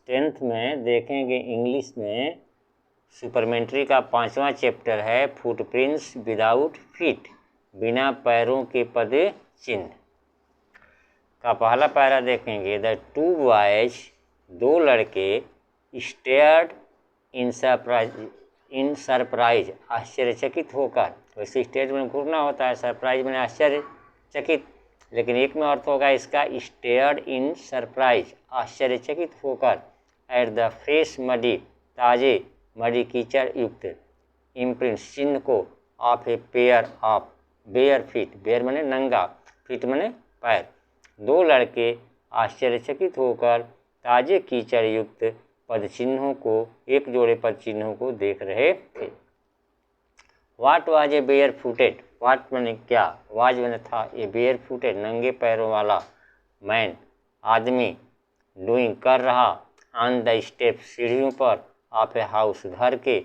10th में देखेंगे English में सुपरमेंट्री का 5वां चैप्टर है फुटप्रिंट्स विदाउट फीट, बिना पैरों के पद चिन्ह का पहला पैरा देखेंगे। द टू बॉयज, दो लड़के, स्टेयर्ड इन सरप्राइज, आश्चर्यचकित होकर। वैसे स्टेयर्ड में घूरना होता है, सरप्राइज में आश्चर्यचकित, लेकिन एक में अर्थ होगा इसका स्टेयर्ड इन सरप्राइज, आश्चर्यचकित होकर। एट द फ्रेश मडी, ताजे मडी कीचड़ युक्त, इम्प्रिंट्स चिन्ह को, of a pair of bare feet, bare मने नंगा, फीट मने पैर। दो लड़के आश्चर्यचकित होकर ताजे कीचड़ युक्त पद चिन्हों को, एक जोड़े पद चिन्हों को देख रहे थे। What was a bear what, वाट मने क्या, वाज मने था, ए बेयर फुटेड नंगे पैरों वाला, मैन आदमी, डूइंग कर रहा, ऑन द स्टेप सीढ़ियों पर, ऑफ ए हाउस घर के,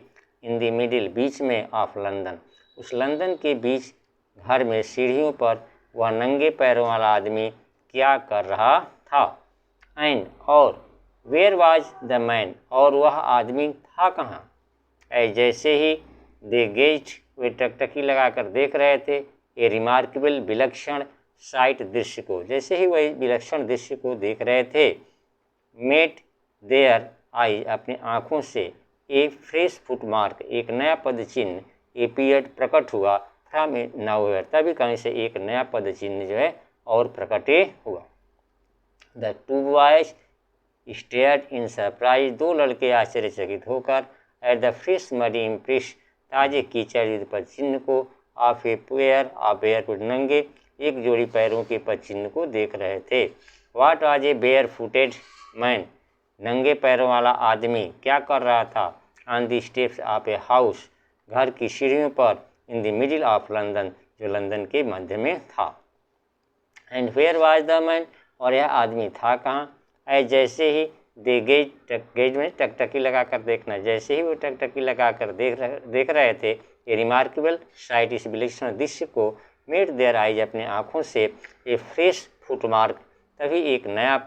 इन द मिडिल बीच में, ऑफ लंदन उस लंदन के बीच घर में सीढ़ियों पर वह नंगे पैरों वाला आदमी क्या कर रहा था। एंड और, वेयर वाज द मैन, और वह आदमी था कहाँ। जैसे ही दे गेज्ड, वे टकटकी लगाकर देख रहे थे, ए रिमार्केबल विलक्षण साइट दृश्य को, जैसे ही वह विलक्षण दृश्य को देख रहे थे। मेट देयर आई, अपनी आँखों से, ए फ्रेश फुटमार्क, एक नया पद चिन्ह, एपियर्ड प्रकट हुआ, फ्रॉम ए नाउवेयर, तभी कहीं से एक नया पद चिन्ह जो है और प्रकट हुआ। The two boys stared in surprise, दो लड़के आश्चर्यचकित होकर, at the fresh muddy impress, ताजे कीचड़ युक्त पद चिन्ह को, of a pair of barefoot, नंगे एक जोड़ी पैरों के पद चिन्ह को देख रहे थे। What was a bear footed man, नंगे पैरों वाला आदमी क्या कर रहा था। On the steps of a house, घर की सीढ़ियों पर, in the middle of London, जो लंदन के मध्य में था। And where was the man, और यह आदमी था कहाँ। जैसे ही दे गेज में टकटकी लगाकर देखना, जैसे ही वो टकटकी लगाकर देख रहे थे, ये रिमार्केबल साइट, इस विलक्षण दृश्य को, मेट देयर आइज, अपने आँखों से, ए फ्रेश फुटमार्क, तभी एक नया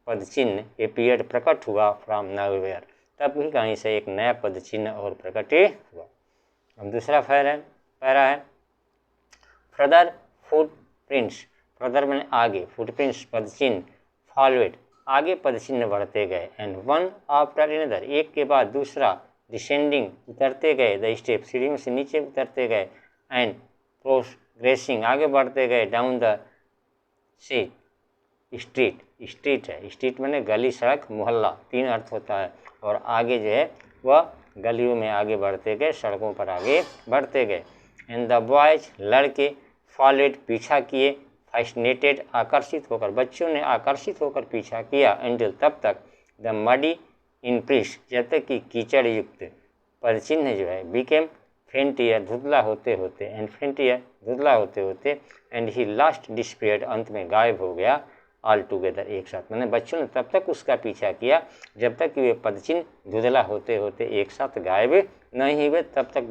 पद चिन्ह, एपियर्ड प्रकट हुआ, फ्रॉम नाउवेयर, तब भी कहीं से एक नया पद चिन्ह और प्रकट हुआ। अब दूसरा पैरा है फर्दर फुटप्रिंट्स, फर्दर मैंने आगे, फुटप्रिंट्स पद चिन्ह, फॉलोएड आगे पद चिन्ह बढ़ते गए, एंड वन आफ्टर अनदर, एक के बाद दूसरा, डिसेंडिंग उतरते गए, द स्टेप सीढ़ियों से नीचे उतरते गए, एंड प्रोग्रेसिंग आगे बढ़ते गए, डाउन द स्ट्रीट, स्ट्रीट है, स्ट्रीट मैंने गली सड़क मोहल्ला, तीन अर्थ होता है, और आगे जो है वह गलियों में आगे बढ़ते गए, सड़कों पर आगे बढ़ते गए। एंड द बॉयज, लड़के, फॉलोड पीछा किए, फैसिनेटेड आकर्षित होकर, बच्चों ने आकर्षित होकर पीछा किया, एंटिल तब तक, द मडी इम्प्रेस, जब तक कि कीचड़ युक्त पद चिन्ह जो है, बिकेम फेंटियर, धुंधला होते होते, एंड फेंटियर धुंधला होते होते, एंड ही लास्ट डिस्पेयर्ड, अंत में गायब हो गया, ऑल टुगेदर एक साथ। मैंने बच्चों ने तब तक उसका पीछा किया जब तक कि वे पद चिन्ह धुंधला होते होते एक साथ गायब नहीं हुए, तब तक